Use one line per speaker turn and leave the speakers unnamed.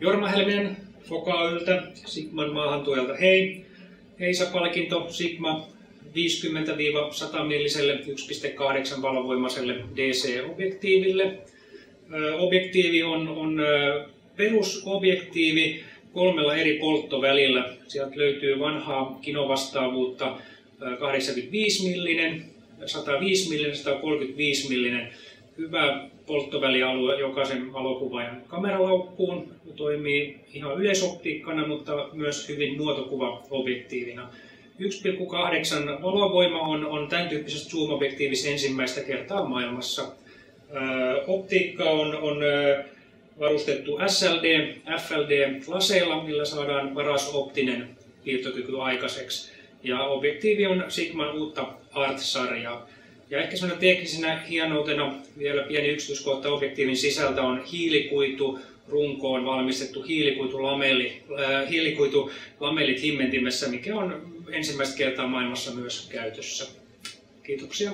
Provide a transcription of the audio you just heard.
Jorma Helminen Focayltä, Sigman maahantuojalta. Hei! EISA-palkinto Sigma 50-100 milliselle 1.8 valovoimaiselle DC-objektiiville. Objektiivi on perusobjektiivi 3 eri polttovälillä. Sieltä löytyy vanhaa kinovastaavuutta 85 millinen, 105 millinen, 135 millinen. Hyvä polttovälialue jokaisen valokuvaajan kameralaukkuun. Toimii ihan yleisoptiikkana, mutta myös hyvin muotokuvaobjektiivina. 1,8 valovoima on tämän tyyppisessä zoom-objektiivissa ensimmäistä kertaa maailmassa. Optiikka on varustettu SLD, FLD-laseilla, millä saadaan paras optinen piirtokyky aikaiseksi. Ja objektiivi on Sigman uutta Art-sarjaa. Ja ehkä sellainen teknisenä hienoutena vielä pieni yksityiskohta objektiivin sisältä on hiilikuitu runkoon valmistettu hiilikuitulamellit himmentimessä, mikä on ensimmäistä kertaa maailmassa myös käytössä. Kiitoksia.